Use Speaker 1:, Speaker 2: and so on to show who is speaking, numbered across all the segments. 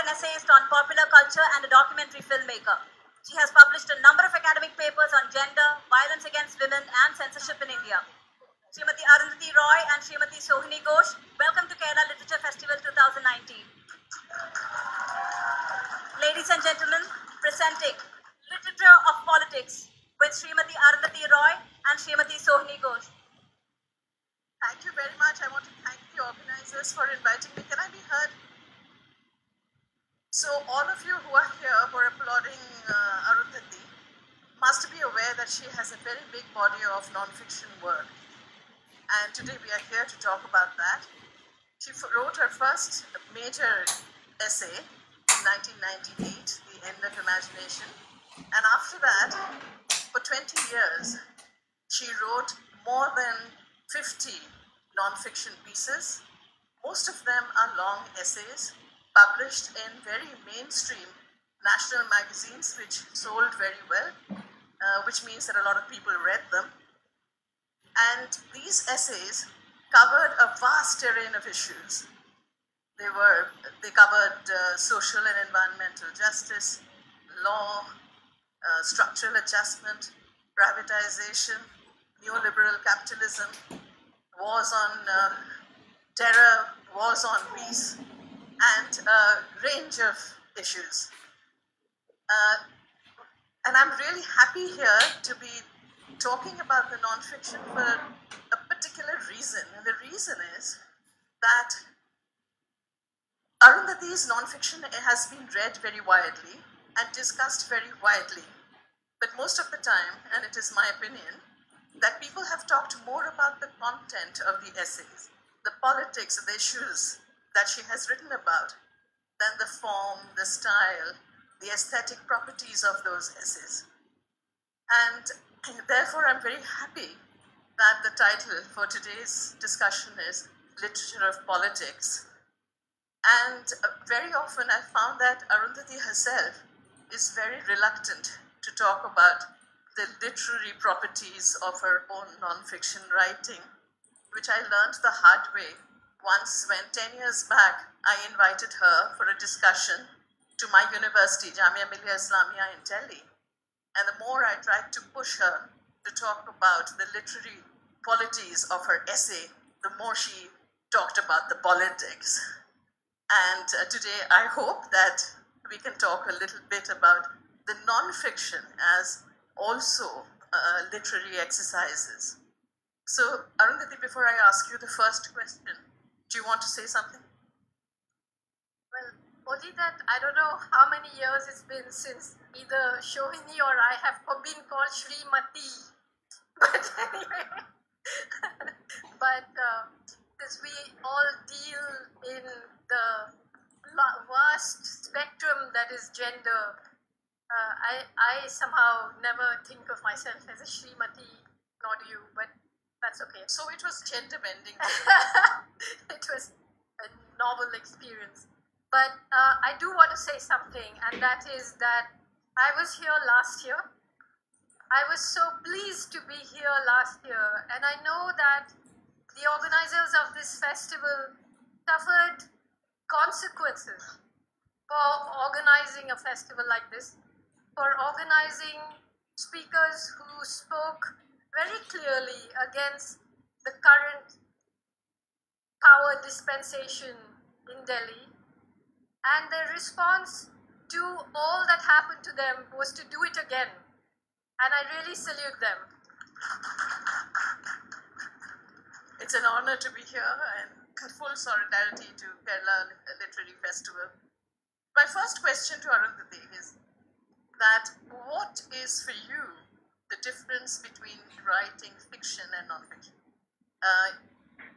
Speaker 1: essayist on popular culture and a documentary filmmaker. She has published a number of academic papers on gender, violence against women, and censorship in India. Srimati Arundhati Roy and Srimati Sohini Ghosh, welcome to Kerala Literature Festival 2019. Ladies and gentlemen, presenting Literature of Politics with Srimati Arundhati Roy and Srimati Sohini Ghosh.
Speaker 2: Thank you very much. I want to thank the organizers for inviting me. Can I be heard? So all of you who are here who are applauding Arundhati must be aware that she has a very big body of non-fiction work. And today we are here to talk about that. She wrote her first major essay in 1998, The End of Imagination. And after that, for 20 years, she wrote more than 50 non-fiction pieces. Most of them are long essays published in very mainstream national magazines, which sold very well, which means that a lot of people read them. And these essays covered a vast terrain of issues. They covered social and environmental justice, law, structural adjustment, privatization, neoliberal capitalism, wars on terror, wars on peace, and a range of issues. And I'm really happy here to be talking about the nonfiction for a particular reason. And the reason is that Arundhati's nonfiction has been read very widely and discussed very widely. But most of the time, and it is my opinion, that people have talked more about the content of the essays, the politics, the issues that she has written about, than the form, the style, the aesthetic properties of those essays. And therefore, I'm very happy that the title for today's discussion is Literature of Politics. And very often I found that Arundhati herself is very reluctant to talk about the literary properties of her own non-fiction writing, which I learned the hard way once when 10 years back I invited her for a discussion to my university, Jamia Millia Islamia in Delhi. And the more I tried to push her to talk about the literary qualities of her essay, the more she talked about the politics. And today I hope that we can talk a little bit about the non-fiction as also literary exercises. So, Arundhati, before I ask you the first question, do you want to say something?
Speaker 3: Well, only that I don't know how many years it's been since either Sohini or I have been called Srimati. But anyway, since we all deal in the vast spectrum that is gender, I somehow never think of myself as a Srimati, nor do you, but that's okay.
Speaker 2: So it was gender bending.
Speaker 3: It was a novel experience. But I do want to say something, and that is that I was here last year. I was so pleased to be here last year, and I know that the organizers of this festival suffered consequences for organizing a festival like this, for organizing speakers who spoke very clearly against the current power dispensation in Delhi. And their response to all that happened to them was to do it again. And I really salute them.
Speaker 2: It's an honor to be here and full solidarity to Kerala Literary Festival. My first question to Arundhati is that what is for you the difference between writing fiction and non-fiction?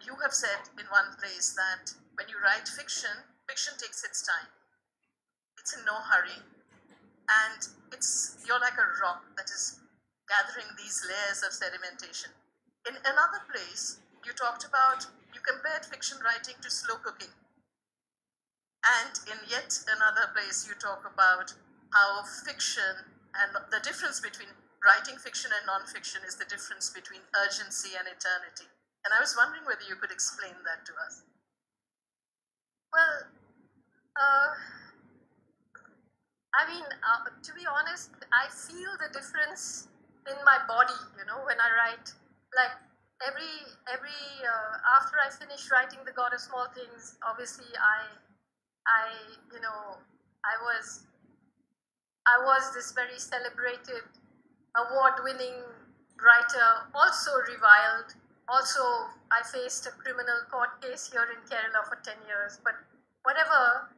Speaker 2: You have said in one place that when you write fiction, fiction takes its time. It's in no hurry. And you're like a rock that is gathering these layers of sedimentation. In another place, you compared fiction writing to slow cooking. And in yet another place, you talk about how fiction and the difference between writing fiction and non-fiction is the difference between urgency and eternity. And I was wondering whether you could explain that to us.
Speaker 3: Well, I mean, to be honest, I feel the difference in my body, when I write. Like after I finish writing The God of Small Things, obviously I, you know, I was, I was this very celebrated, award-winning writer, also reviled. Also, I faced a criminal court case here in Kerala for 10 years. But whatever,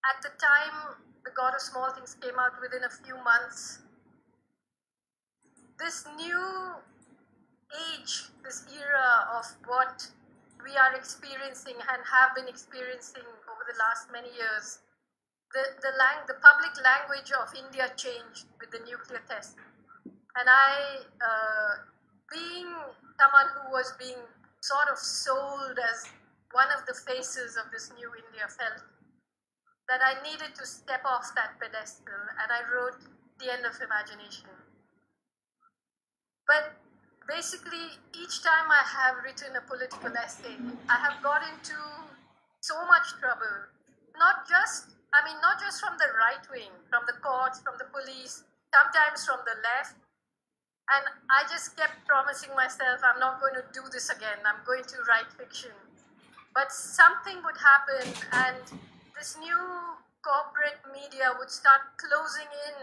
Speaker 3: at the time The God of Small Things came out, within a few months, this new age, this era of what we are experiencing and have been experiencing over the last many years, the public language of India changed with the nuclear test. And being someone who was being sort of sold as one of the faces of this new India, felt that I needed to step off that pedestal, and I wrote The End of Imagination. But basically, each time I have written a political essay, I have got into so much trouble. Not just from the right wing, from the courts, from the police, sometimes from the left. And I just kept promising myself, I'm not going to do this again. I'm going to write fiction. But something would happen, and this new corporate media would start closing in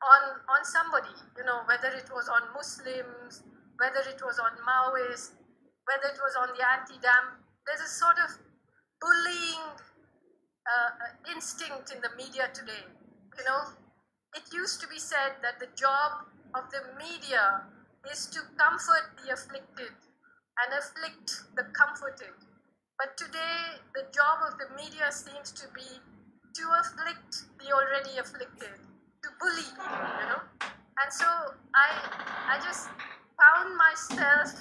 Speaker 3: on somebody, whether it was on Muslims, whether it was on Maoists, whether it was on the anti-dam. There's a sort of bullying instinct in the media today. It used to be said that the job of the media is to comfort the afflicted and afflict the comforted. But today, the job of the media seems to be to afflict the already afflicted, to bully people, And so I just found myself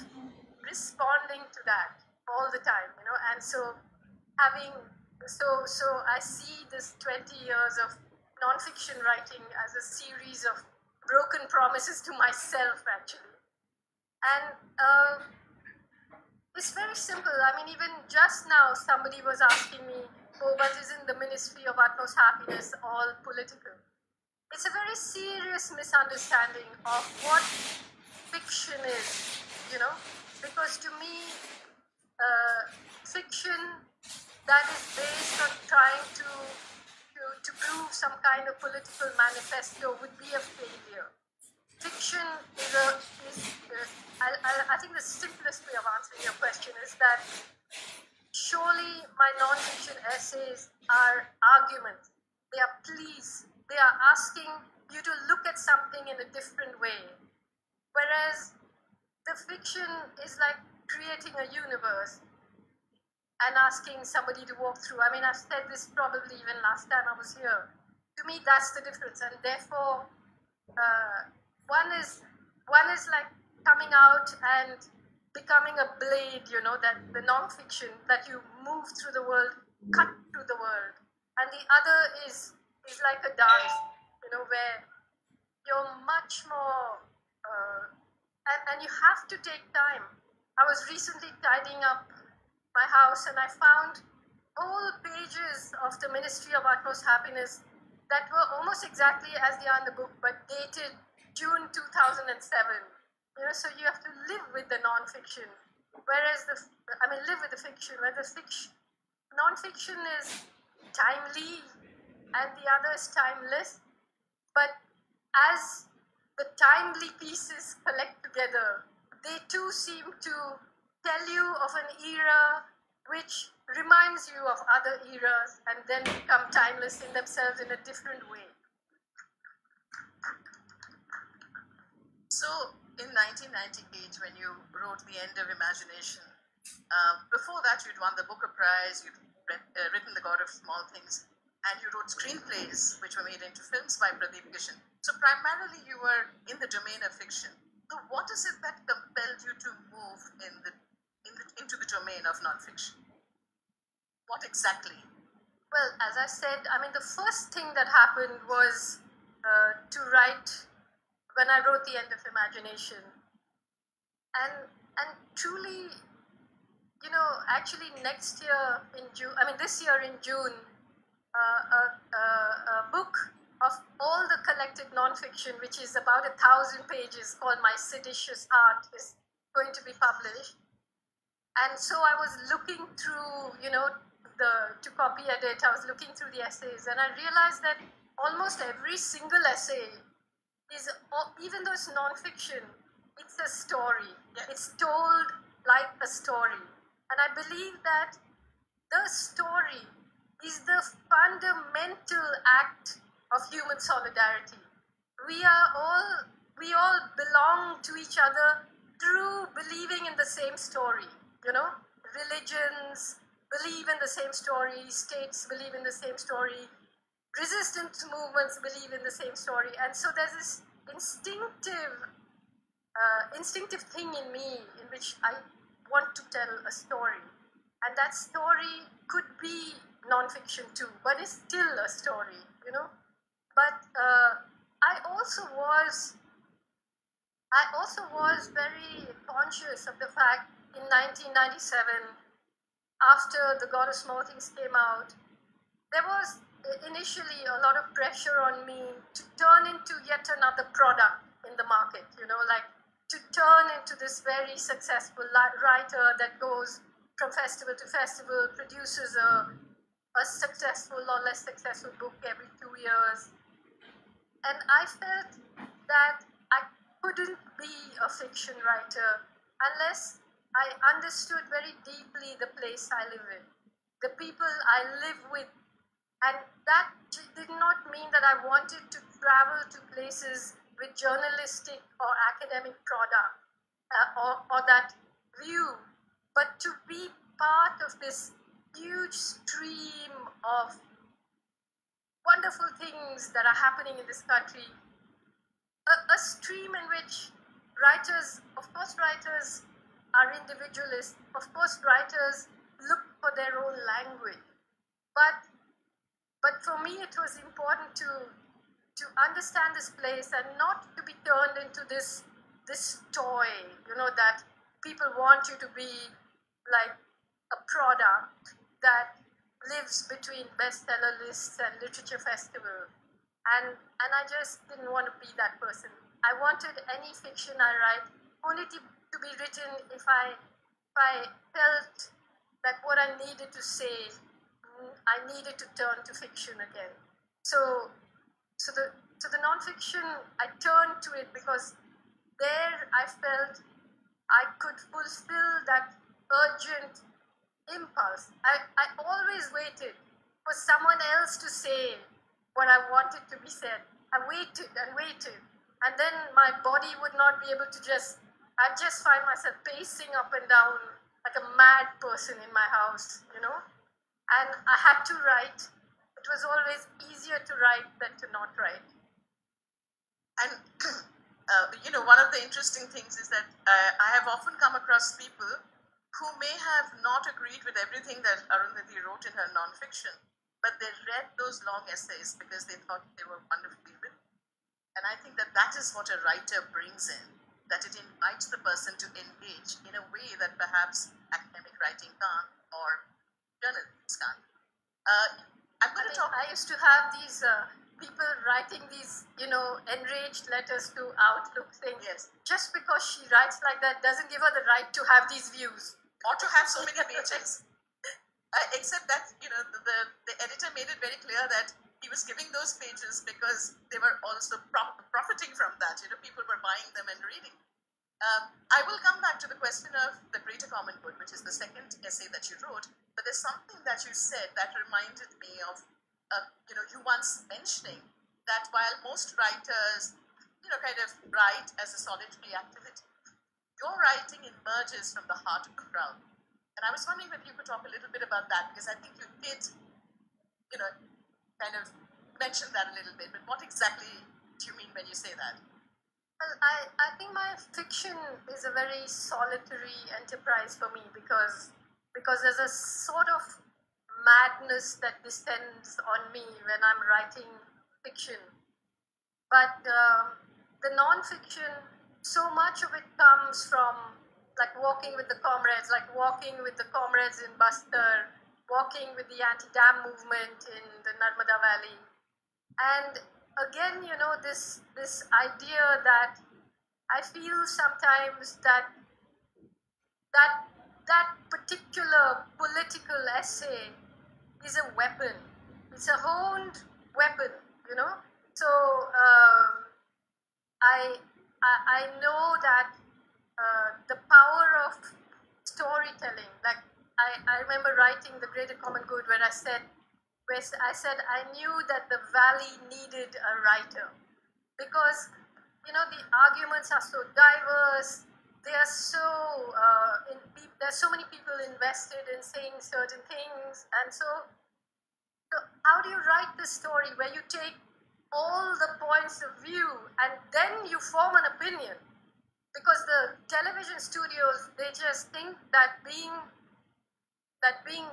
Speaker 3: responding to that all the time, And so so I see this 20 years of nonfiction writing as a series of broken promises to myself, actually. And it's very simple. I mean, even just now, somebody was asking me, oh, but isn't the Ministry of Utmost Happiness all political? It's a very serious misunderstanding of what fiction is, because to me, fiction that is based on trying to prove some kind of political manifesto would be a failure. Fiction I think the simplest way of answering your question is that surely my non-fiction essays are arguments. They are pleas. They are asking you to look at something in a different way. Whereas the fiction is like creating a universe and asking somebody to walk through. I mean, I've said this probably even last time I was here. To me, that's the difference. And therefore, one is like coming out and becoming a blade, that the non-fiction, that you move through the world, cut through the world. And the other is like a dance, where you're much more, and you have to take time. I was recently tidying up my house, and I found whole pages of the Ministry of Utmost Happiness that were almost exactly as they are in the book, but dated June 2007. So you have to live with the non-fiction, whereas live with the fiction, where the non-fiction is timely and the other is timeless. But as the timely pieces collect together, they too seem to tell you of an era which reminds you of other eras and then become timeless in themselves in a different way.
Speaker 2: So, in 1998, when you wrote The End of Imagination, before that you'd won the Booker Prize, you'd written The God of Small Things, and you wrote screenplays which were made into films by Pradeep Kishan. So primarily you were in the domain of fiction. So what is it that compelled you to move into the domain of nonfiction? What exactly?
Speaker 3: Well, as I said, the first thing that happened was to write when I wrote The End of Imagination. And truly, actually next year in June, this year in June, a book of all the collected nonfiction, which is about 1,000 pages, called My Seditious Heart, is going to be published. And so I was looking through, to copy edit, I was looking through the essays, and I realized that almost every single essay is, even though it's nonfiction, it's a story. It's told like a story. And I believe that the story is the fundamental act of human solidarity. We all belong to each other through believing in the same story. Religions believe in the same story, states believe in the same story, resistance movements believe in the same story. And so there's this instinctive thing in me in which I want to tell a story. And that story could be nonfiction too, but it's still a story, But I also was very conscious of the fact in 1997, after The God of Small Things came out, there was initially a lot of pressure on me to turn into yet another product in the market, like to turn into this very successful writer that goes from festival to festival, produces a successful or less successful book every 2 years. And I felt that I couldn't be a fiction writer unless I understood very deeply the place I live in, the people I live with. And that did not mean that I wanted to travel to places with journalistic or academic product or that view, but to be part of this huge stream of wonderful things that are happening in this country. A stream in which writers are individualists. Of course, writers look for their own language. But for me, it was important to understand this place and not to be turned into this toy, that people want you to be like a product that lives between bestseller lists and literature festival. And I just didn't want to be that person. I wanted any fiction I write only to be written if I felt that what I needed to say, I needed to turn to fiction again. So the nonfiction, I turned to it because there I felt I could fulfill that urgent impulse. I always waited for someone else to say what I wanted to be said. I waited and waited. And then my body would not be able to I'd just find myself pacing up and down like a mad person in my house, And I had to write. It was always easier to write than to not write.
Speaker 2: And, one of the interesting things is that I have often come across people who may have not agreed with everything that Arundhati wrote in her nonfiction, but they read those long essays because they thought they were wonderfully written. And I think that is what a writer brings in, that it invites the person to engage in a way that perhaps academic writing can't or journalists can't.
Speaker 3: I used to have these people writing these, enraged letters to Outlook saying,
Speaker 2: yes,
Speaker 3: just because she writes like that doesn't give her the right to have these views.
Speaker 2: Or to have so many pages. Except that, the editor made it very clear that he was giving those pages because they were also profiting from that. People were buying them and reading. I will come back to the question of the Greater Common Good, which is the second essay that you wrote. But there's something that you said that reminded me of, you once mentioning that while most writers, kind of write as a solitary activity, your writing emerges from the heart of the crowd. And I was wondering if you could talk a little bit about that, because I think you did, kind of mention that a little bit. But what exactly do you mean when you say that?
Speaker 3: Well, I think my fiction is a very solitary enterprise for me because there's a sort of madness that descends on me when I'm writing fiction. But the non-fiction, so much of it comes from like walking with the comrades in Bastar, walking with the anti-dam movement in the Narmada Valley. And again, you know, this idea that I feel sometimes that particular political essay is a weapon. It's a honed weapon, you know. So I know that the power of storytelling. Like I remember writing The Greater Common Good, where I said I knew that the valley needed a writer because, you know, the arguments are so diverse. They are so there's so many people invested in saying certain things, and so how do you write the story where you take all the points of view and then you form an opinion? Because the television studios, they just think that being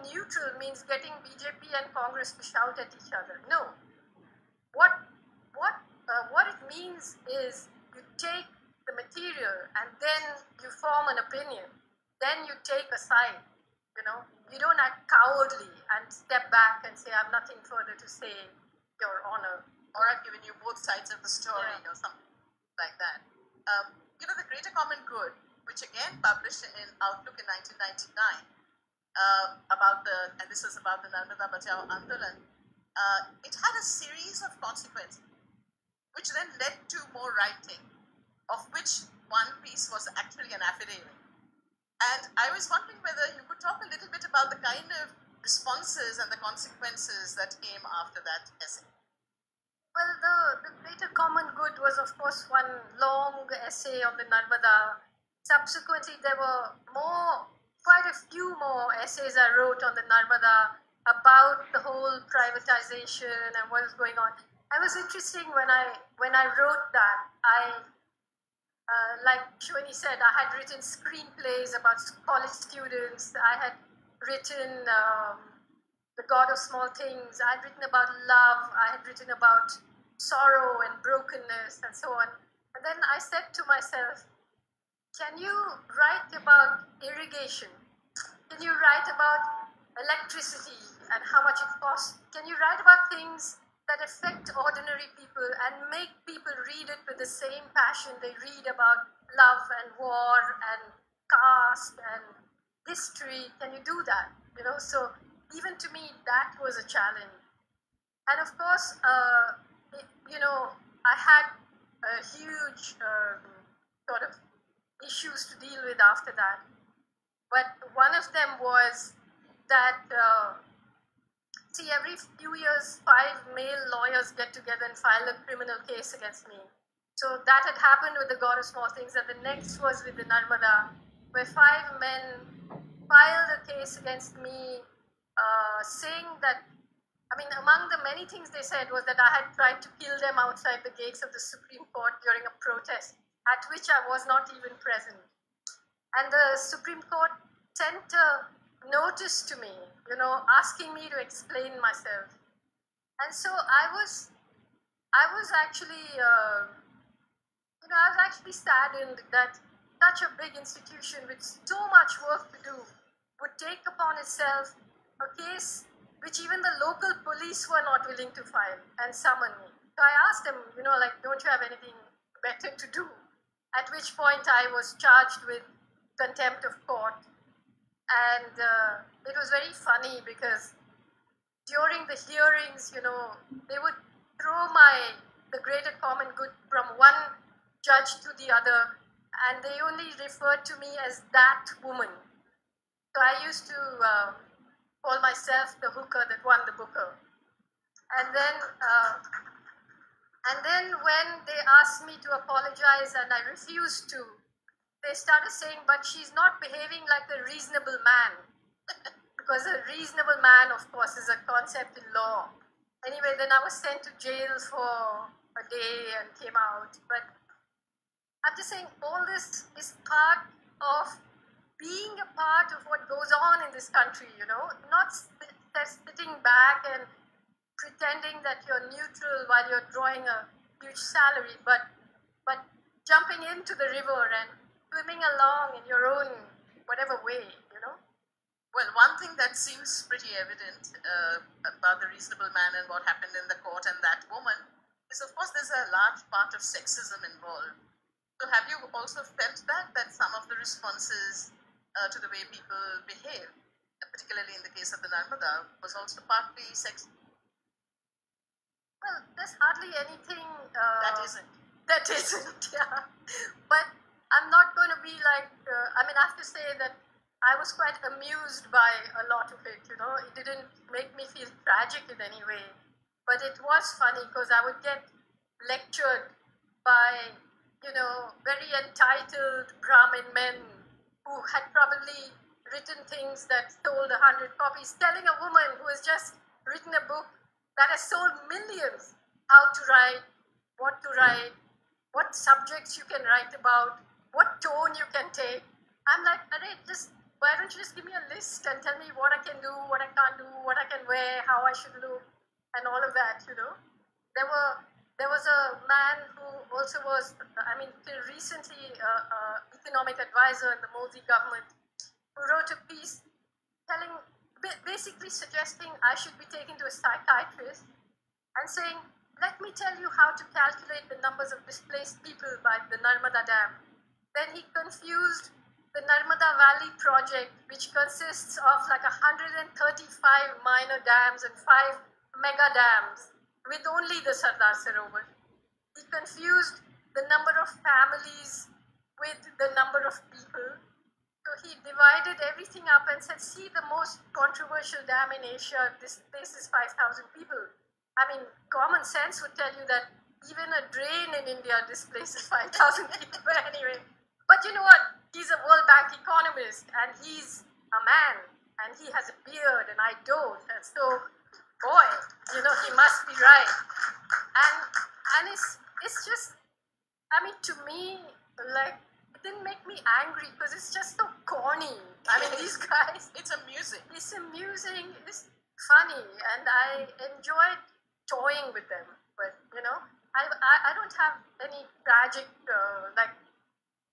Speaker 3: neutral means getting BJP and Congress to shout at each other. No. What it means is you take the material and then you form an opinion. Then you take a side, you know. You don't act cowardly and step back and say, I have nothing further to say, Your Honor.
Speaker 2: Or I've given you both sides of the story, or something like that. You know, The Greater Common Good, which again published in Outlook in 1999, and this was about the Narmada Bachao Andolan, it had a series of consequences, which then led to more writing, of which one piece was actually an affidavit. And I was wondering whether you could talk a little bit about the kind of responses and the consequences that came after that essay.
Speaker 3: Well, the Greater Common Good was, of course, one long essay on the Narmada. Subsequently, there were quite a few more essays I wrote on the Narmada about the whole privatization and what was going on. It was interesting when I wrote that. Like Shwani said, I had written screenplays about college students. I had written The God of Small Things. I had written about love. I had written about sorrow and brokenness and so on. And then I said to myself, can you write about irrigation? Can you write about electricity and how much it costs? Can you write about things that affect ordinary people and make people read it with the same passion they read about love and war and caste and history? Can you do that? You know, so even to me, that was a challenge. And of course, you know, I had a huge sort of issues to deal with after that. But one of them was that, see, every few years, 5 male lawyers get together and file a criminal case against me. So that had happened with the God of Small Things, and the next was with the Narmada, where 5 men filed a case against me, saying that, I mean, among the many things they said was that I had tried to kill them outside the gates of the Supreme Court during a protest, at which I was not even present. And the Supreme Court sent a notice to me, you know, asking me to explain myself. And so I was actually, you know, I was actually saddened that such a big institution with so much work to do would take upon itself a case which even the local police were not willing to file and summon me. So I asked them, you know, like, don't you have anything better to do? At which point I was charged with contempt of court. And it was very funny because during the hearings, you know, they would throw the Greater Common Good from one judge to the other, and they only referred to me as that woman. So I used to call myself the hooker that won the Booker. And then when they asked me to apologize and I refused to, they started saying, but she's not behaving like a reasonable man. Because a reasonable man, of course, is a concept in law. Anyway, then I was sent to jail for a day and came out. But I'm just saying all this is part of being a part of what goes on in this country, you know, not sitting back and pretending that you're neutral while you're drawing a huge salary, but jumping into the river and swimming along in your own whatever way, you know.
Speaker 2: Well, one thing that seems pretty evident about the reasonable man and what happened in the court and that woman is, of course, there's a large part of sexism involved. So, have you also felt that some of the responses to the way people behave, particularly in the case of the Narmada, was also partly sexist?
Speaker 3: Well, there's hardly anything
Speaker 2: That isn't.
Speaker 3: That isn't, yeah. But I'm not going to be like, I mean, I have to say that I was quite amused by a lot of it, you know. It didn't make me feel tragic in any way. But it was funny because I would get lectured by, you know, very entitled Brahmin men who had probably written things that sold 100 copies, telling a woman who has just written a book that has sold millions how to write, what subjects you can write about, what tone you can take. I'm like, why don't you just give me a list and tell me what I can do, what I can't do, what I can wear, how I should look, and all of that, you know. There was a man who also was, I mean, till recently economic advisor in the Modi government, who wrote a piece telling, basically suggesting I should be taken to a psychiatrist and saying, let me tell you how to calculate the numbers of displaced people by the Narmada Dam. Then he confused the Narmada Valley project, which consists of like 135 minor dams and 5 mega dams, with only the Sardar Sarovar. He confused the number of families with the number of people. So he divided everything up and said, see, the most controversial dam in Asia displaces 5,000 people. I mean, common sense would tell you that even a drain in India displaces 5,000 people. But anyway, but you know what? He's a World Bank economist and he's a man and he has a beard and I don't. And so, boy, you know, he must be right. And it's just, I mean, to me, like, it didn't make me angry because it's just so corny. I mean, these guys.
Speaker 2: It's amusing.
Speaker 3: It's amusing. It's funny, and I enjoyed toying with them. But you know, I don't have any tragic like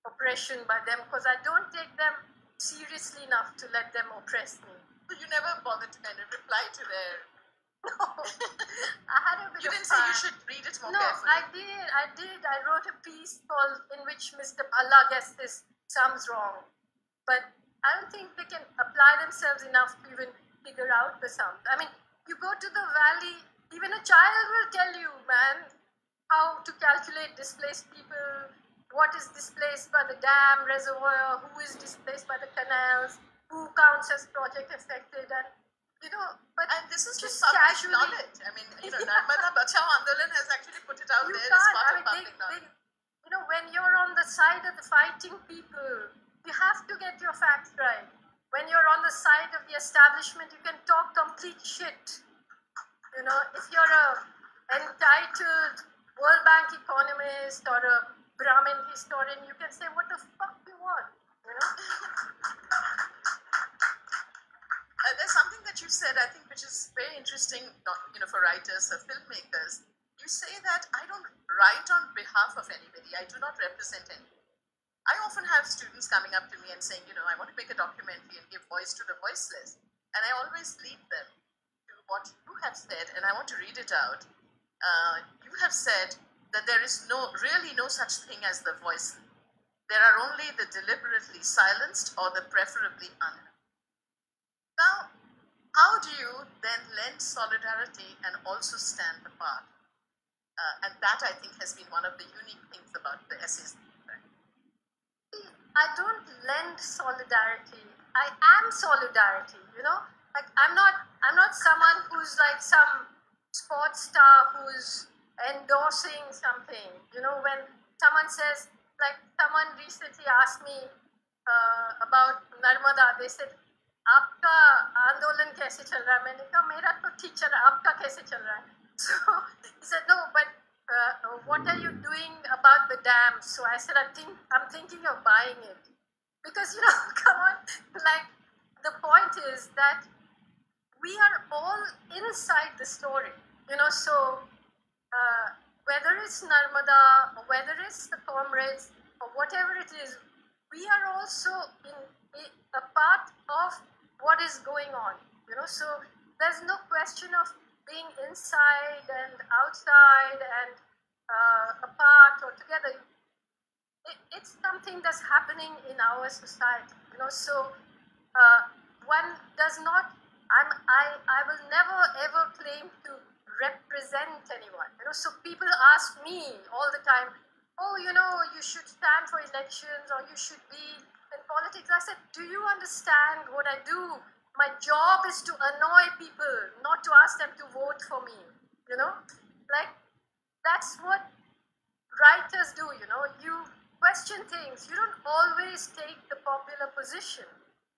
Speaker 3: oppression by them because I don't take them seriously enough to let them oppress me.
Speaker 2: So you never bothered to kind of reply to their.
Speaker 3: No, I had a bit.
Speaker 2: You
Speaker 3: of
Speaker 2: didn't say you should read it more
Speaker 3: No,
Speaker 2: carefully.
Speaker 3: I did. I wrote a piece called in which Mr. Allah gets this sums wrong, but I don't think they can apply themselves enough to even figure out the sums. I mean, you go to the valley, even a child will tell you, man, how to calculate displaced people, what is displaced by the dam reservoir, who is displaced by the canals, who counts as project affected, and you know, but
Speaker 2: and this is just
Speaker 3: just
Speaker 2: public
Speaker 3: casually-
Speaker 2: knowledge. I mean, you know, Narmada Bachao Andolan has actually put it out
Speaker 3: you
Speaker 2: there as
Speaker 3: can't.
Speaker 2: part
Speaker 3: I
Speaker 2: of
Speaker 3: mean,
Speaker 2: public knowledge.
Speaker 3: you know, when you're on the side of the fighting people, you have to get your facts right. When you're on the side of the establishment, you can talk complete shit. You know, if you're a entitled World Bank economist or a Brahmin historian, you can say what the fuck you want. You know.
Speaker 2: There's something that you said, I think, which is very interesting, you know, for writers, for filmmakers. You say that I don't write on behalf of anybody. I do not represent anybody. I often have students coming up to me and saying, you know, I want to make a documentary and give voice to the voiceless. And I always lead them to what you have said, and I want to read it out. You have said that there is really no such thing as the voiceless. There are only the deliberately silenced or the preferably unheard. Now, how do you then lend solidarity and also stand apart? And that, I think, has been one of the unique things about the essays.
Speaker 3: I don't lend solidarity. I am solidarity, you know? Like I'm not someone who's like some sports star who's endorsing something. You know, when someone says, like someone recently asked me about Narmada, they said, आपका आंदोलन कैसे चल रहा है? मैंने कहा मेरा तो ठीक चल रहा है, आपका कैसे चल रहा है? So he said, no, but what are you doing about the dam? So I said, I'm thinking of buying it. Because, you know, come on, like, the point is that we are all inside the story, you know, so whether it's Narmada, or whether it's the comrades, or whatever it is, we are also in a part of what is going on, so there's no question of being inside and outside and apart or together. It's something that's happening in our society, so uh, one does not, I will never ever claim to represent anyone, so people ask me all the time, oh, you should stand for elections or you should be in politics. I said, do you understand what I do? My job is to annoy people, not to ask them to vote for me, like that's what writers do, you question things. You don't always take the popular position.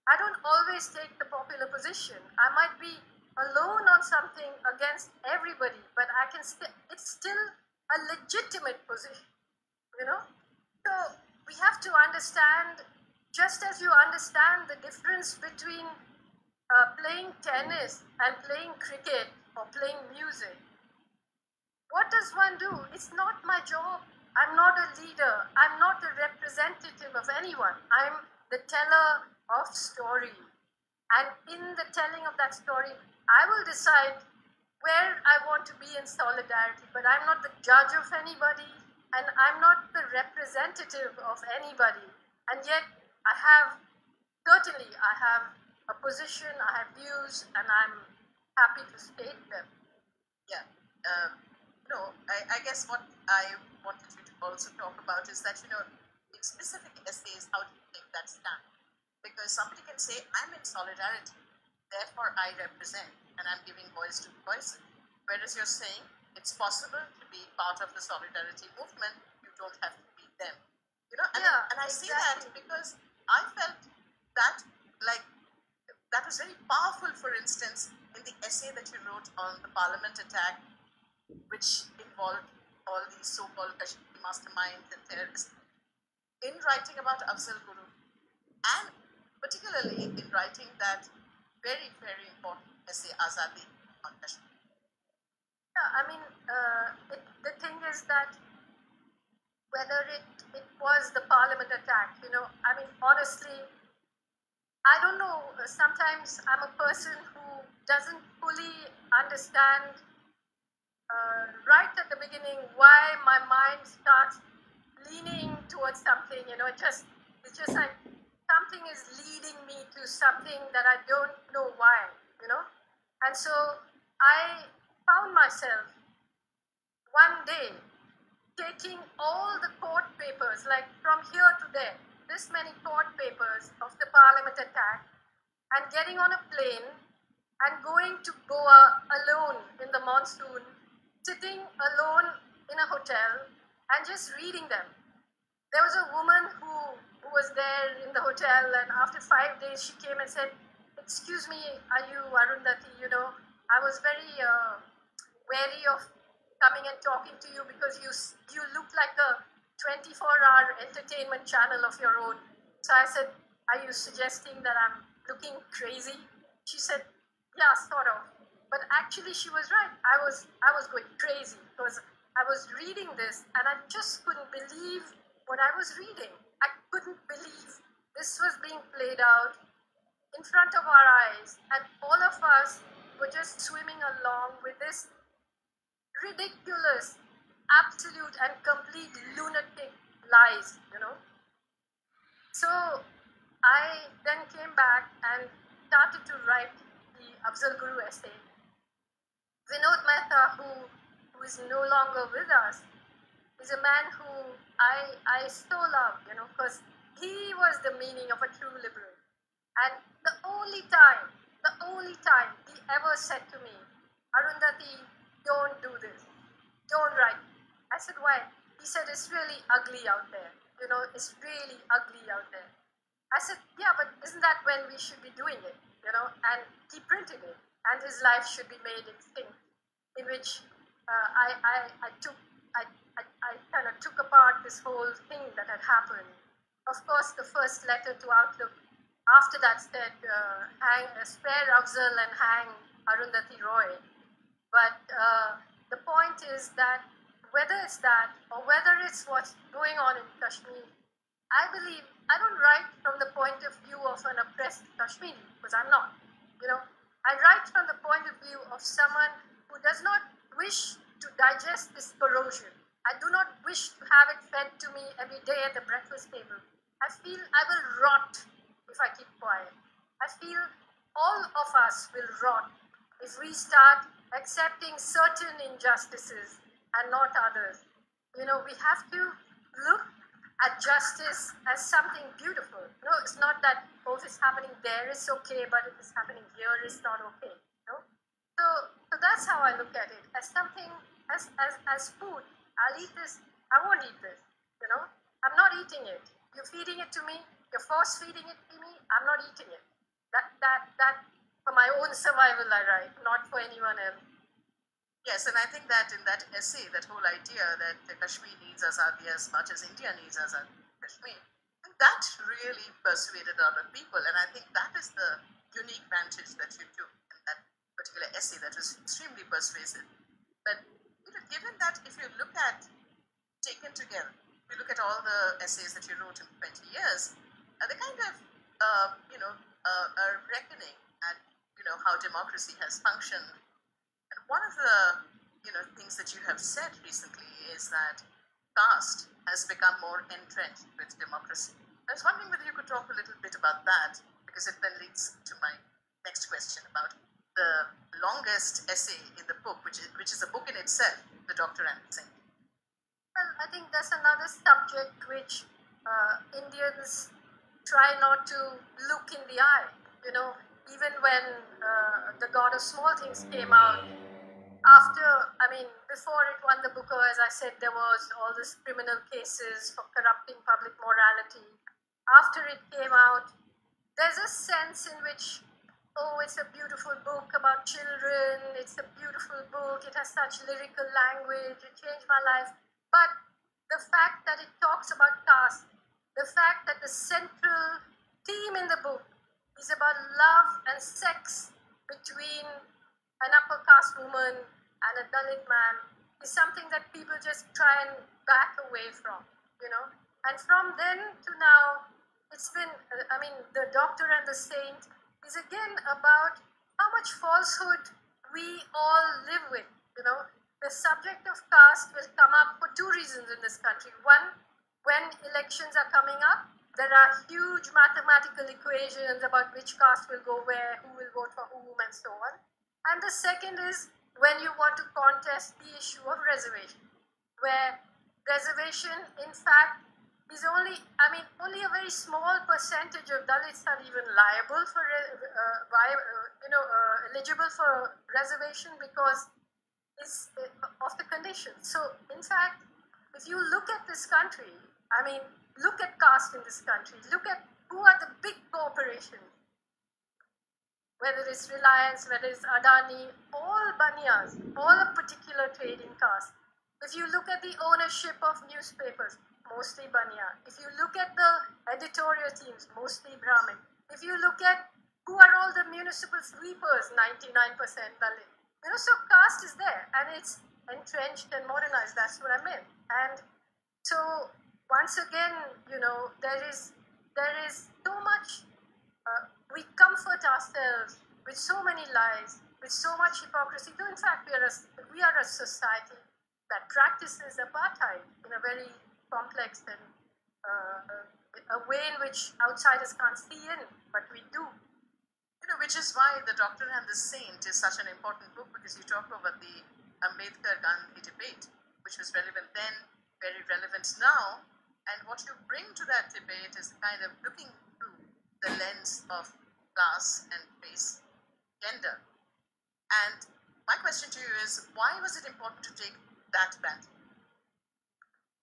Speaker 3: I don't always take the popular position. I might be alone on something against everybody, but it's still a legitimate position, So we have to understand, just as you understand the difference between playing tennis and playing cricket or playing music. What does one do? It's not my job. I'm not a leader. I'm not a representative of anyone. I'm the teller of story. And in the telling of that story, I will decide where I want to be in solidarity, but I'm not the judge of anybody, and I'm not the representative of anybody. And yet, certainly, I have a position, I have views, and I'm happy to state them.
Speaker 2: Yeah. I guess what I wanted you to also talk about is that, in specific essays, how do you take that stand? Because somebody can say, I'm in solidarity, therefore I represent, and I'm giving voice to the voices. Whereas you're saying it's possible to be part of the solidarity movement, you don't have to be them. And I say that because I felt that, like, that was very powerful, for instance, in the essay that you wrote on the Parliament attack, which involved all these so-called Kashmiri masterminds and terrorists. In writing about Afzal Guru, and particularly in writing that very, very important essay, Azadi, on Kashmir.
Speaker 3: Yeah, I mean, the thing is that whether it was the Parliament attack, I mean, honestly, I don't know. Sometimes I'm a person who doesn't fully understand right at the beginning why my mind starts leaning towards something. It's just like something is leading me to something that I don't know why. And so I found myself one day taking all the court papers, like from here to there, this many court papers of the Parliament attack, and getting on a plane and going to Goa alone in the monsoon, sitting alone in a hotel and just reading them. There was a woman who was there in the hotel, and after 5 days she came and said, excuse me, are you Arundhati? I was very wary of coming and talking to you because you look like a 24-hour entertainment channel of your own. So I said, are you suggesting that I'm looking crazy? She said, yeah, sort of. But actually she was right. I was going crazy because I was reading this and I just couldn't believe what I was reading. I couldn't believe this was being played out in front of our eyes, and all of us were just swimming along with this ridiculous, absolute and complete lunatic lies, So I then came back and started to write the Afzal Guru essay. Vinod Mehta, who is no longer with us, is a man who I so love, because he was the meaning of a true liberal. And the only time he ever said to me, Arundhati, don't do this. Don't write. I said, why? He said, it's really ugly out there. It's really ugly out there. I said, yeah, but isn't that when we should be doing it? And he printed it. And his life should be made extinct, in which I kind of took apart this whole thing that had happened. Of course, the first letter to Outlook after that said, spare Afzal and hang Arundhati Roy. But the point is that whether it's that or whether it's what's going on in Kashmir, I believe I don't write from the point of view of an oppressed Kashmiri, because I'm not. I write from the point of view of someone who does not wish to digest this corrosion. I do not wish to have it fed to me every day at the breakfast table. I feel I will rot if I keep quiet. I feel all of us will rot if we start accepting certain injustices and not others. We have to look at justice as something beautiful. It's not that, if it's happening there, it's okay, but if it's happening here, it's not okay. So that's how I look at it, as something, as food. I'll eat this, I won't eat this. I'm not eating it. You're feeding it to me, you're force feeding it to me, I'm not eating it. That for my own survival I write, not for anyone else.
Speaker 2: Yes, and I think that in that essay, that whole idea that the Kashmir needs Azadi as much as India needs Kashmir, that really persuaded a lot of people, and I think that is the unique vantage that you took in that particular essay that was extremely persuasive. But given that, if you look at, taken together, if you look at all the essays that you wrote in 20 years, they kind of, are reckoning at, how democracy has functioned. And one of the, things that you have said recently is that caste has become more entrenched with democracy. I was wondering whether you could talk a little bit about that, because it then leads to my next question about the longest essay in the book, which is a book in itself, The Doctor and the Saint.
Speaker 3: Well, I think that's another subject which Indians try not to look in the eye. Even when The God of Small Things came out, before it won the Booker, as I said, there was all these criminal cases for corrupting public morality. After it came out, there's a sense in which, it's a beautiful book about children, it's a beautiful book, it has such lyrical language, it changed my life. But the fact that it talks about caste, the fact that the central theme in the book is about love and sex between an upper caste woman and a Dalit man, is something that people just try and back away from, And from then to now, it's been, The Doctor and the Saint is again about how much falsehood we all live with, The subject of caste will come up for two reasons in this country. One, when elections are coming up, there are huge mathematical equations about which caste will go where, who will vote for whom, and so on. And the second is when you want to contest the issue of reservation, where reservation, in fact, is only a very small percentage of Dalits are even liable for, eligible for reservation because of the conditions. So, in fact, if you look at this country, look at caste in this country, look at who are the big corporations, whether it's Reliance, whether it's Adani, all Baniyas, all a particular trading caste. If you look at the ownership of newspapers, mostly Baniya. If you look at the editorial teams, mostly Brahmin. If you look at who are all the municipal sweepers, 99% Dalit. So caste is there, and it's entrenched and modernized. That's what I meant. And so once again, there is so much. We comfort ourselves with so many lies, with so much hypocrisy. Though in fact, we are a society that practices apartheid in a very complex and a way in which outsiders can't see in, but we do.
Speaker 2: Which is why The Doctor and the Saint is such an important book, because you talk about the Ambedkar-Gandhi debate, which was relevant then, very relevant now, and what you bring to that debate is kind of looking through the lens of class and race, gender. And my question to you is, why was it important to take that battle?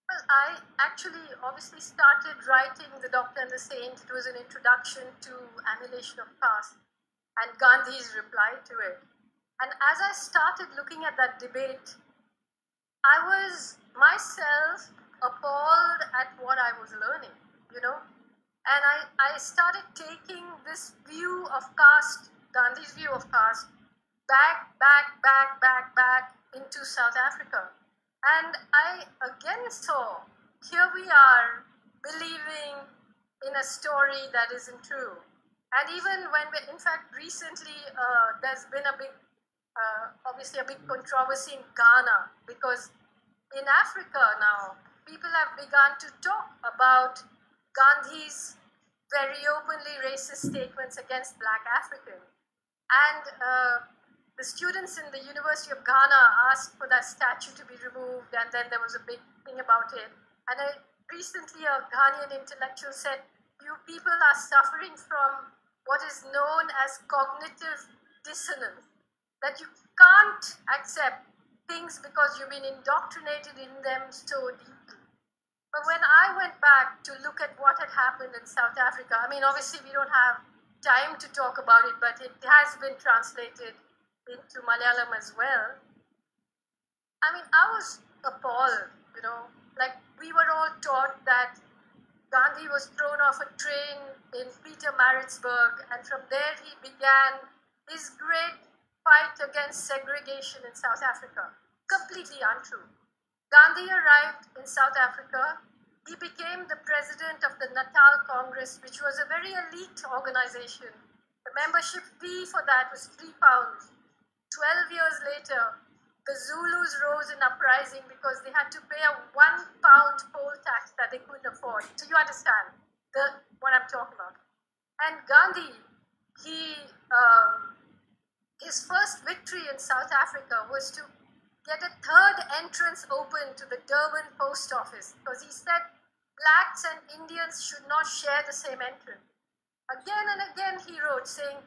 Speaker 3: Well, I actually obviously started writing The Doctor and the Saint. It was an introduction to annihilation of caste and Gandhi's reply to it. And as I started looking at that debate, I was myself appalled at what I was learning, And I started taking this view of caste, Gandhi's view of caste, back into South Africa. And I again saw, here we are believing in a story that isn't true. And even when, in fact, recently there's been a big, obviously a big controversy in Ghana, because in Africa now, people have begun to talk about Gandhi's very openly racist statements against Black Africans. And the students in the University of Ghana asked for that statue to be removed, and then there was a big thing about it. And recently a Ghanaian intellectual said, you people are suffering from what is known as cognitive dissonance, that you can't accept things because you've been indoctrinated in them so deeply. But when I went back to look at what had happened in South Africa, I mean, obviously we don't have time to talk about it, but it has been translated into Malayalam as well. I mean, I was appalled, you know, like we were all taught that Gandhi was thrown off a train in Pietermaritzburg, and from there he began his great fight against segregation in South Africa. Completely untrue. Gandhi arrived in South Africa. He became the president of the Natal Congress, which was a very elite organization. The membership fee for that was £3. 12 years later, the Zulus rose in uprising because they had to pay a £1 poll tax that they couldn't afford. So you understand what I'm talking about. And Gandhi, his first victory in South Africa was to get a third entrance open to the Durban post office, because he said blacks and Indians should not share the same entrance. Again and again he wrote saying,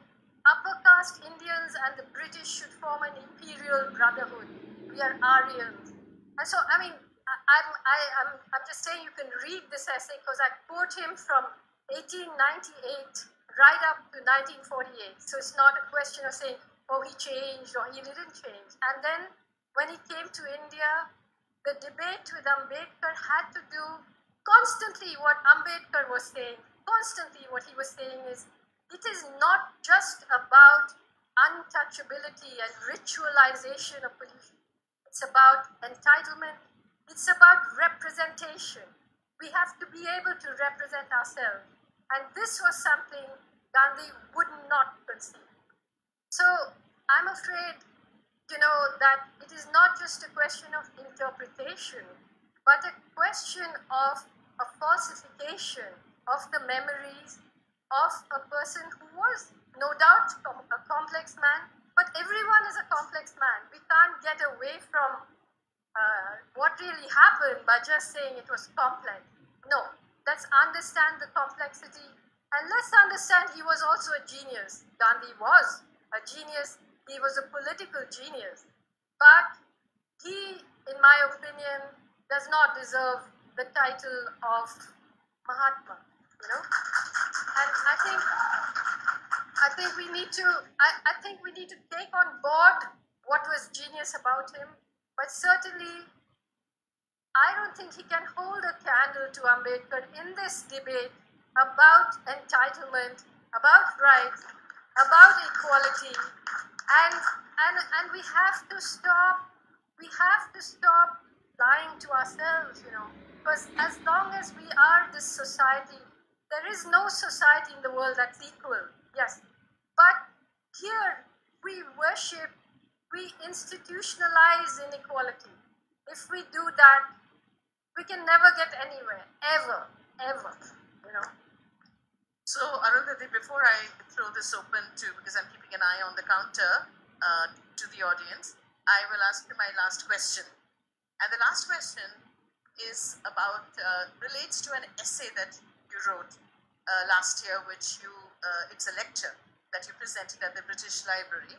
Speaker 3: upper caste Indians and the British should form an imperial brotherhood. We are Aryans. And so, I mean, I'm just saying you can read this essay because I quote him from 1898 right up to 1948. So it's not a question of saying, oh, he changed or he didn't change. And then when he came to India, the debate with Ambedkar had to do constantly what Ambedkar was saying. Constantly what he was saying is, it is not just about untouchability and ritualization of pollution. It's about entitlement. It's about representation. We have to be able to represent ourselves. And this was something Gandhi would not concede. So I'm afraid, you know, that it is not just a question of interpretation, but a question of a falsification of the memories of a person who was no doubt a complex man, but everyone is a complex man. We can't get away from what really happened by just saying it was complex. No, let's understand the complexity, and let's understand he was also a genius. Gandhi was a genius. He was a political genius, but he, in my opinion, does not deserve the title of Mahatma, you know. And I think we need to take on board what was genius about him, but certainly I don't think he can hold a candle to Ambedkar in this debate about entitlement, about rights, about equality, and we have to stop lying to ourselves, you know, because as long as we are this society, there is no society in the world that's equal, yes, but here we worship, we institutionalize inequality. If we do that, we can never get anywhere, ever, you know.
Speaker 2: So, Arundhati, before I throw this open to, because I'm keeping an eye on the counter to the audience, I will ask you my last question. And the last question is about, relates to an essay that you wrote last year, which it's a lecture that you presented at the British Library,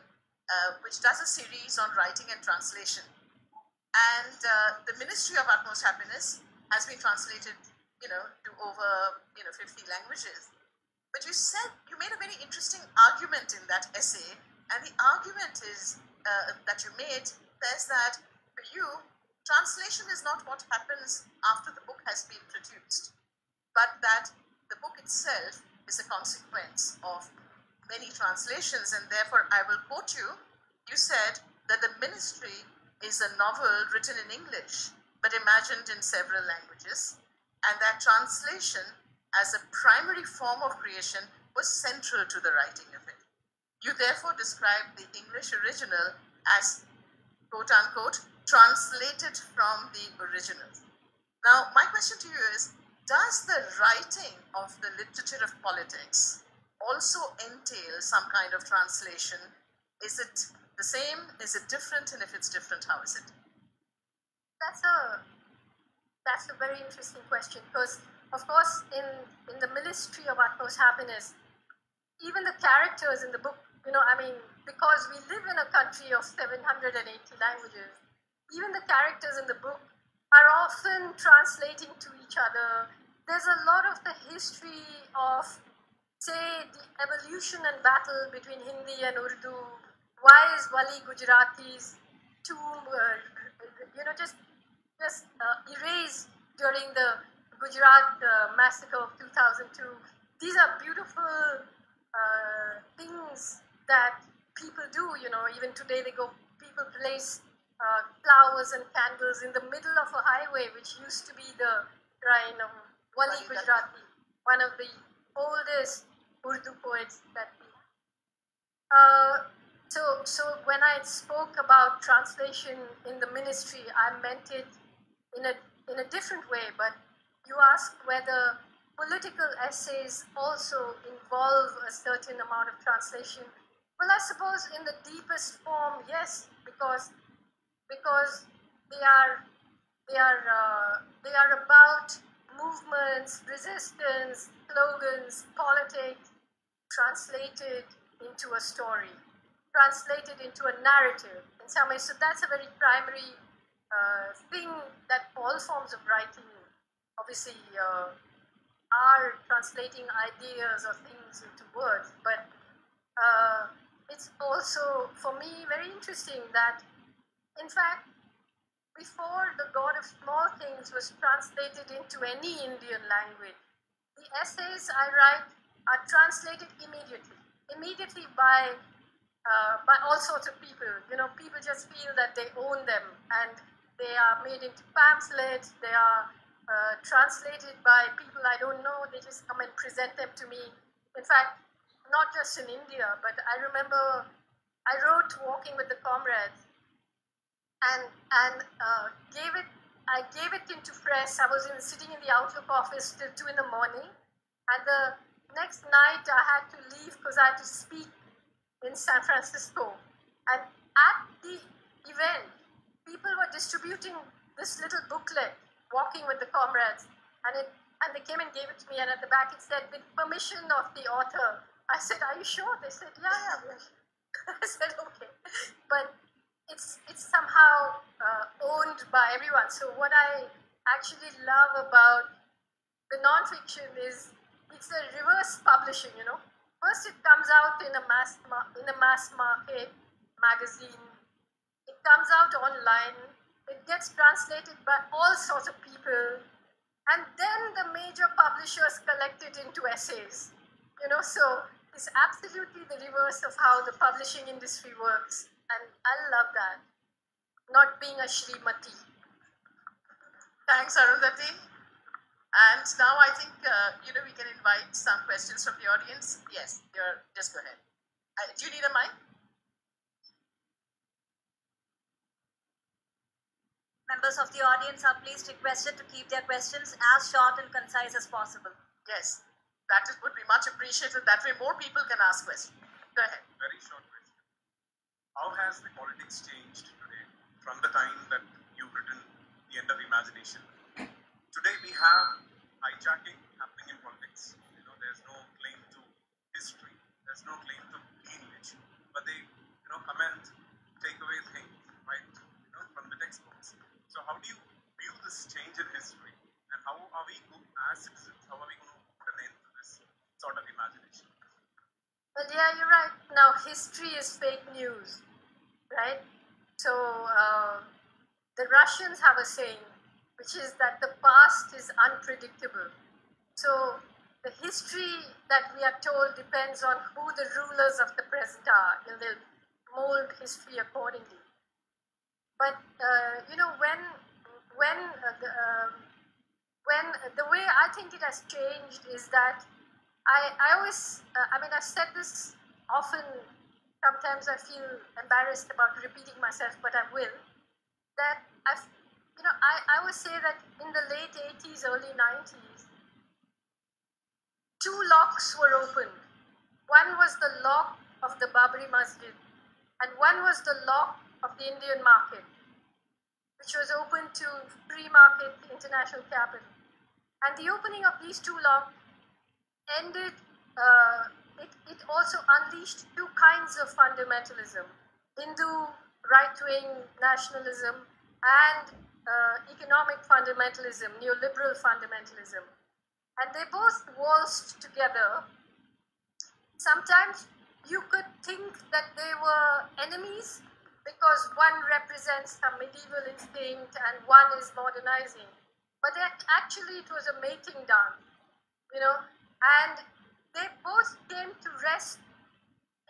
Speaker 2: which does a series on writing and translation. And the Ministry of Utmost Happiness has been translated, you know, to over, 50 languages. But you made a very interesting argument in that essay, and the argument is that you made says that for you, translation is not what happens after the book has been produced, but that the book itself is a consequence of many translations, and therefore I will quote you. You said that the Ministry is a novel written in English, but imagined in several languages, and that translation as a primary form of creation was central to the writing of it. You therefore describe the English original as, quote unquote, translated from the original. Now, my question to you is, does the writing of the literature of politics also entail some kind of translation? Is it the same? Is it different? And if it's different, how is it?
Speaker 3: That's a very interesting question, because of course in the Ministry of Utmost Happiness, even the characters in the book, because we live in a country of 780 languages, even the characters in the book are often translating to each other. There's a lot of the history of, say, the evolution and battle between Hindi and Urdu. Why is Wali Gujarati's tomb, just erased during the Gujarat massacre of 2002? These are beautiful things that people do. Even today people place flowers and candles in the middle of a highway, which used to be the shrine of Wali Gujarati, one of the oldest Urdu poets that we have. So when I spoke about translation in the ministry, I meant it in a different way. But you asked whether political essays also involve a certain amount of translation. Well, I suppose in the deepest form, yes, because they are about movements, resistance, slogans, politics translated into a story, translated into a narrative in some way. So that's a very primary thing that all forms of writing obviously are translating ideas or things into words. But it's also, for me, very interesting that, in fact, before The God of Small Things was translated into any Indian language, the essays I write are translated immediately by all sorts of people. People just feel that they own them, and they are made into pamphlets. They are translated by people I don't know. They just come and present them to me. In fact, not just in India, but I remember I wrote Walking with the Comrades, and I gave it into press. I was sitting in the Outlook office till 2 in the morning, and the next night I had to leave because I had to speak in San Francisco. And at the event, people were distributing this little booklet, Walking with the Comrades, and they came and gave it to me, and at the back it said, with permission of the author. I said, are you sure? They said, yeah. I said, okay. But it's somehow owned by everyone. So what I actually love about the nonfiction is it's a reverse publishing. First it comes out in a mass market magazine. It comes out online. It gets translated by all sorts of people, and then the major publishers collect it into essays. So it's absolutely the reverse of how the publishing industry works. And I love that. Not being a Shrimati.
Speaker 2: Thanks, Arundhati. And now I think, we can invite some questions from the audience. Yes, just go ahead. Do you need a mic?
Speaker 1: Members of the audience are please requested to keep their questions as short and concise as possible.
Speaker 2: Yes, would be much appreciated. That way more people can ask questions. Go ahead.
Speaker 4: Very short question. How has the politics changed today from the time that you've written The End of Imagination? Today we have hijacking happening in politics. There's no claim to history. There's no claim to lineage. But they, come and take away things, right, from the textbooks. So how do you view this change in history? And how are we, as citizens, how are we going to put an end to this sort of imagination?
Speaker 3: Well, yeah, you're right. Now, history is fake news, right? So, the Russians have a saying, which is that the past is unpredictable. So, the history that we are told depends on who the rulers of the present are, and they'll mold history accordingly. But, when when the way I think it has changed is that I always, I've said this often, sometimes I feel embarrassed about repeating myself, but I will, that I always say that in the late 80s, early 90s, two locks were opened. One was the lock of the Babri Masjid, and one was the lock of the Indian market, which was open to free market international capital. And the opening of these two locks ended, it also unleashed two kinds of fundamentalism: Hindu right-wing nationalism and economic fundamentalism, neoliberal fundamentalism. And they both waltzed together. Sometimes you could think that they were enemies because one represents some medieval instinct and one is modernizing. But actually it was a mating dance, and they both came to rest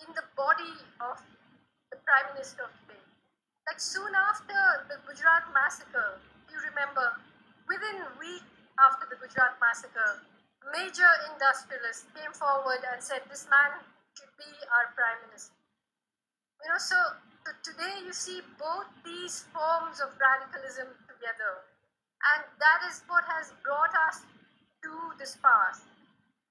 Speaker 3: in the body of the Prime Minister of today. Like soon after the Gujarat massacre, you remember, within a week after the Gujarat massacre, major industrialists came forward and said this man should be our Prime Minister. So today you see both these forms of radicalism together. And that is what has brought us to this pass.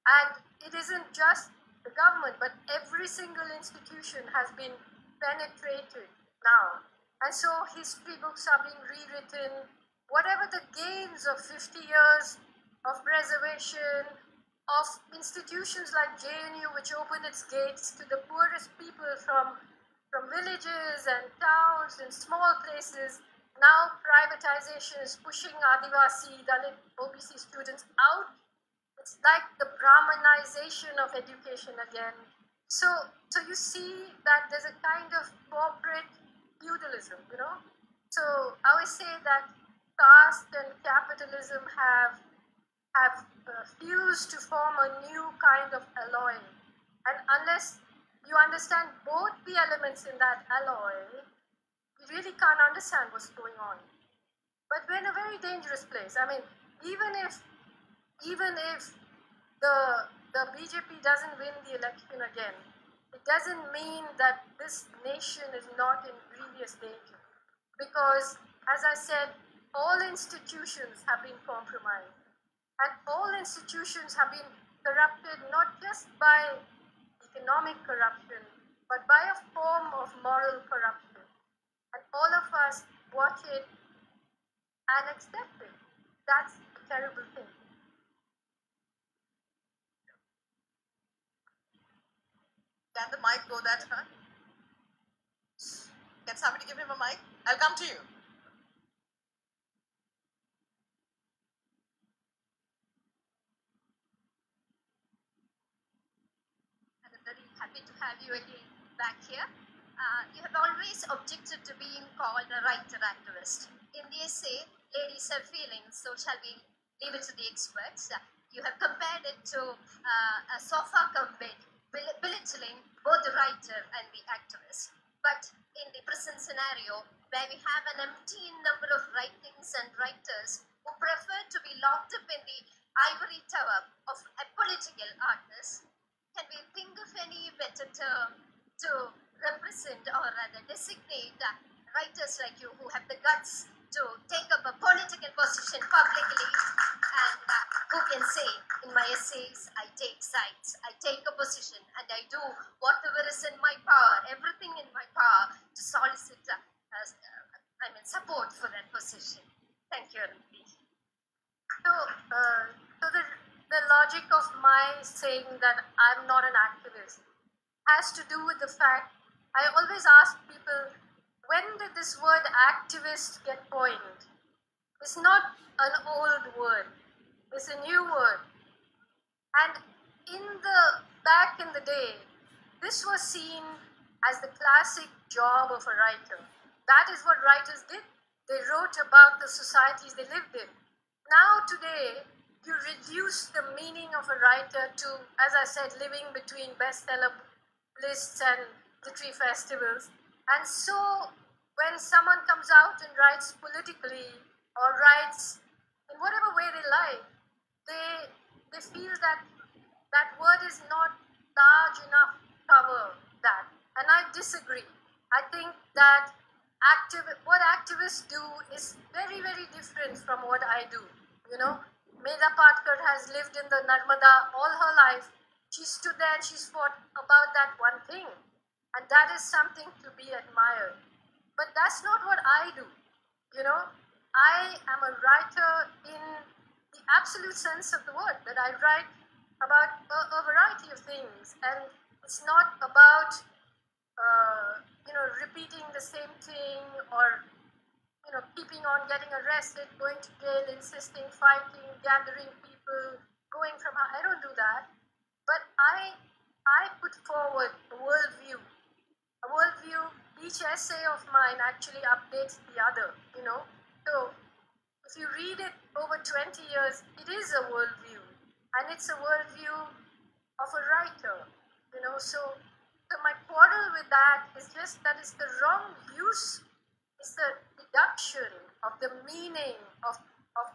Speaker 3: And it isn't just the government, but every single institution has been penetrated now. And so history books are being rewritten. Whatever the gains of 50 years of preservation, of institutions like JNU, which opened its gates to the poorest people from villages and towns and small places. Now privatization is pushing Adivasi, Dalit, OBC students out. It's like the Brahmanization of education again. So you see that there's a kind of corporate feudalism, So I always say that caste and capitalism have fused to form a new kind of alloy. And unless you understand both the elements in that alloy, you really can't understand what's going on. But we're in a very dangerous place. Even if the BJP doesn't win the election again, it doesn't mean that this nation is not in grievous danger. Because, as I said, all institutions have been compromised. And all institutions have been corrupted not just by economic corruption, but by a form of moral corruption. And all of us watch it and accept it. That's a terrible thing.
Speaker 2: Can the mic go that far? Can somebody give him a mic? I'll come to you.
Speaker 5: I'm very happy to have you again back here. You have always objected to being called a writer activist. In the essay, Ladies Have Feelings, so shall we leave it to the experts. You have compared it to a sofa cum bed, belittling both the writer and the activist. But in the present scenario, where we have an empty number of writings and writers who prefer to be locked up in the ivory tower of a political artist, can we think of any better term to represent or rather designate writers like you who have the guts to take up a political position publicly and who can say, in my essays, I take sides, I take a position, and I do whatever is in my power, everything in my power to solicit support for that position. Thank you, Arundi.
Speaker 3: So the logic of my saying that I'm not an activist has to do with the fact I always ask people, when did this word activist get coined? It's not an old word, it's a new word. And back in the day, this was seen as the classic job of a writer. That is what writers did. They wrote about the societies they lived in. Now today, you reduce the meaning of a writer to, as I said, living between bestseller lists and literary festivals. And so when someone comes out and writes politically or writes in whatever way they like, they feel that that word is not large enough to cover that. And I disagree. I think that what activists do is very, very different from what I do. You know, Medha Patkar has lived in the Narmada all her life. She stood there and she's fought about that one thing. And that is something to be admired. But that's not what I do. You know, I am a writer in the absolute sense of the word, that I write about a variety of things. And it's not about, repeating the same thing or, keeping on getting arrested, going to jail, insisting, fighting, gathering people, going from, I don't do that. But I put forward a worldview. A worldview, each essay of mine actually updates the other, So if you read it over 20 years, it is a worldview. And it's a worldview of a writer, So my quarrel with that is just that it's the wrong use, it's the deduction of the meaning of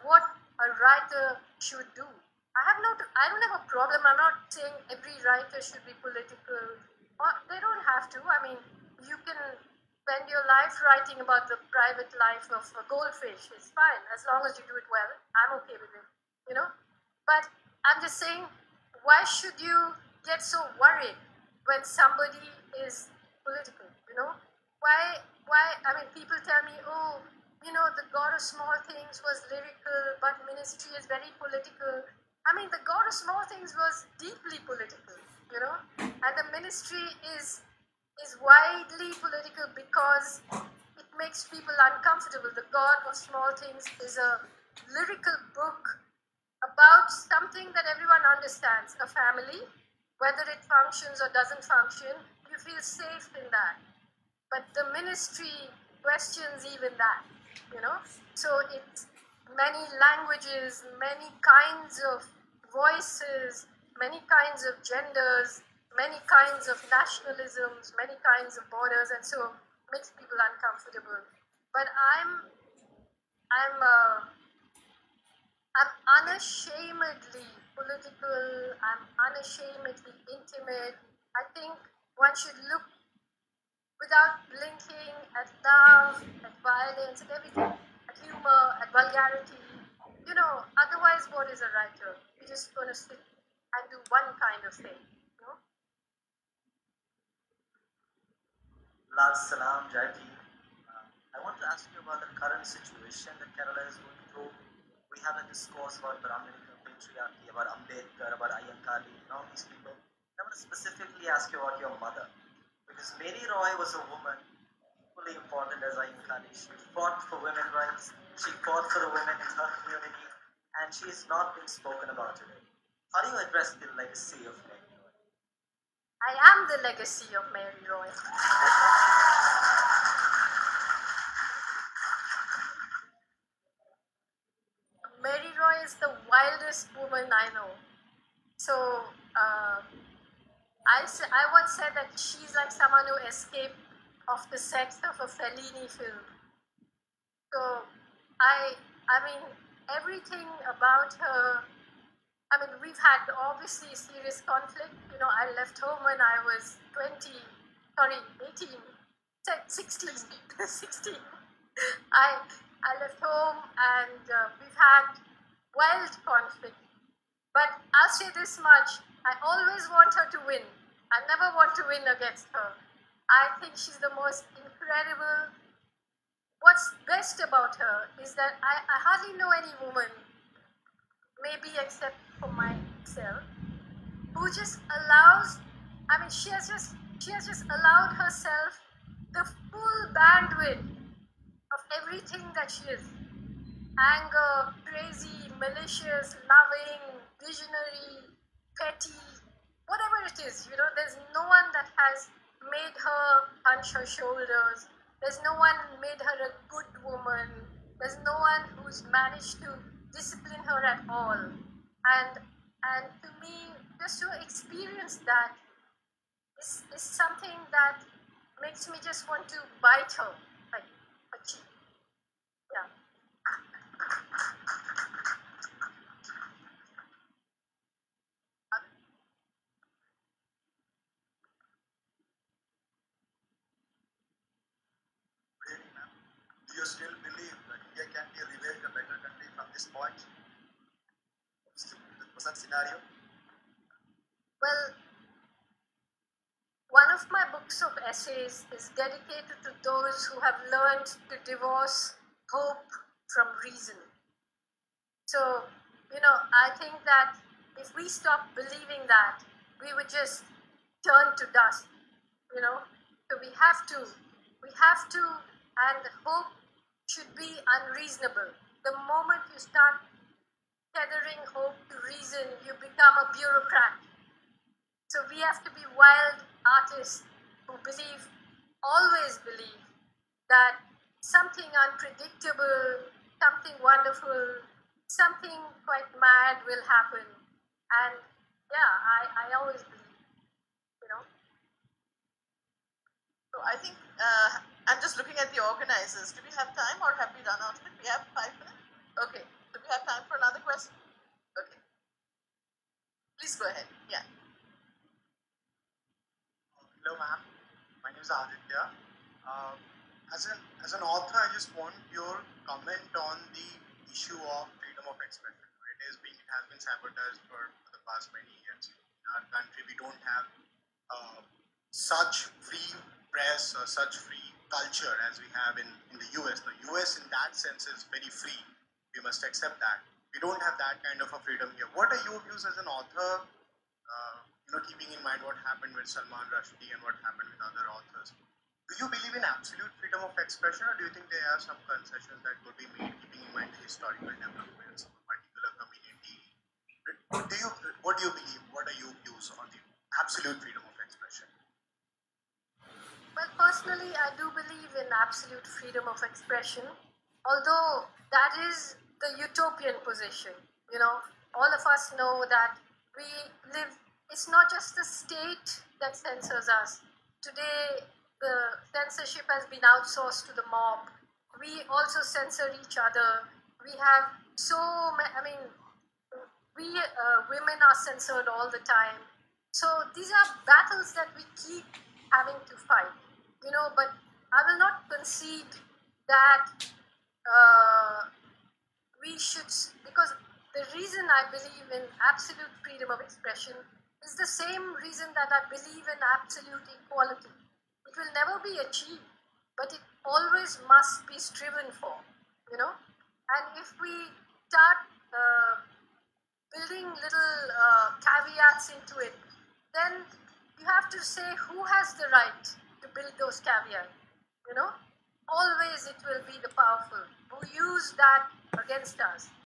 Speaker 3: what a writer should do. I don't have a problem. I'm not saying every writer should be political. Or they don't have to. I mean, you can spend your life writing about the private life of a goldfish. It's fine, as long as you do it well. I'm okay with it, But I'm just saying, why should you get so worried when somebody is political, Why, I mean, people tell me, oh, the God of Small Things was lyrical, but ministry is very political. I mean, the God of Small Things was deeply political, and the ministry is widely political because it makes people uncomfortable. The God of Small Things is a lyrical book about something that everyone understands, a family. Whether it functions or doesn't function, you feel safe in that. But the ministry questions even that, So it's many languages, many kinds of voices, many kinds of genders, many kinds of nationalisms, many kinds of borders, and so makes people uncomfortable. But I'm unashamedly political, I'm unashamedly intimate. I think one should look without blinking at love, at violence, at everything, at humor, at vulgarity. Otherwise, what is a writer? You're just going to sit and do one kind of thing,
Speaker 6: Last Salam, Jai Bhim. I want to ask you about the current situation that Kerala is going through. We have a discourse about Brahminical patriarchy, about Ambedkar, about Ayyankali, all these people. I want to specifically ask you about your mother. Because Mary Roy was a woman equally important as Ayyankali. She fought for women's rights, she fought for the women in her community, and she is not being spoken about today. How do you address the legacy of Mary Roy?
Speaker 3: I am the legacy of Mary Roy. Mary Roy is the wildest woman I know. So, I once said that she's like someone who escaped off the set of a Fellini film. So, I mean, everything about her, I mean, we've had obviously serious conflict. I left home when I was 18, 16. 16. I left home and we've had wild conflict. But I'll say this much, I always want her to win. I never want to win against her. I think she's the most incredible. What's best about her is that I hardly know any woman, maybe except for myself, who just allows, I mean, she has just allowed herself the full bandwidth of everything that she is. Anger, crazy, malicious, loving, visionary, petty, whatever it is, there's no one that has made her hunch her shoulders. There's no one made her a good woman. There's no one who's managed to discipline her at all. And to me, just to experience that is something that makes me just want to bite her, like a cheek. Yeah.
Speaker 6: can we rebuild a better country from this point? The present scenario?
Speaker 3: Well, one of my books of essays is dedicated to those who have learned to divorce hope from reason. So, I think that if we stop believing that, we would just turn to dust, So we have to, and hope should be unreasonable. The moment you start tethering hope to reason, you become a bureaucrat. So we have to be wild artists who always believe that something unpredictable, something wonderful, something quite mad will happen. And yeah, I always believe.
Speaker 2: So I think I'm just looking at the organizers. Do we have time or have we run out of it? We have 5 minutes? Okay. Do we have time for another question? Okay. Please go ahead. Yeah.
Speaker 4: Hello, ma'am. My name is Aditya. As an author, I just want your comment on the issue of freedom of expression. It has been sabotaged for the past many years. In our country, we don't have such free press or such free culture as we have in the US. The US, in that sense, is very free. We must accept that. We don't have that kind of a freedom here. What are your views as an author? Keeping in mind what happened with Salman Rushdie and what happened with other authors. Do you believe in absolute freedom of expression, or do you think there are some concessions that could be made, keeping in mind the historical developments of a particular community? What do you believe? What are your views on the absolute freedom of expression?
Speaker 3: Well, personally, I do believe in absolute freedom of expression, although that is the utopian position. All of us know that we live. It's not just the state that censors us. Today, the censorship has been outsourced to the mob. We also censor each other. We have women are censored all the time. So these are battles that we keep having to fight, but I will not concede that we should, because the reason I believe in absolute freedom of expression is the same reason that I believe in absolute equality. It will never be achieved, but it always must be striven for, And if we start building little caveats into it, then you have to say who has the right to build those caveats, Always it will be the powerful who use that against us.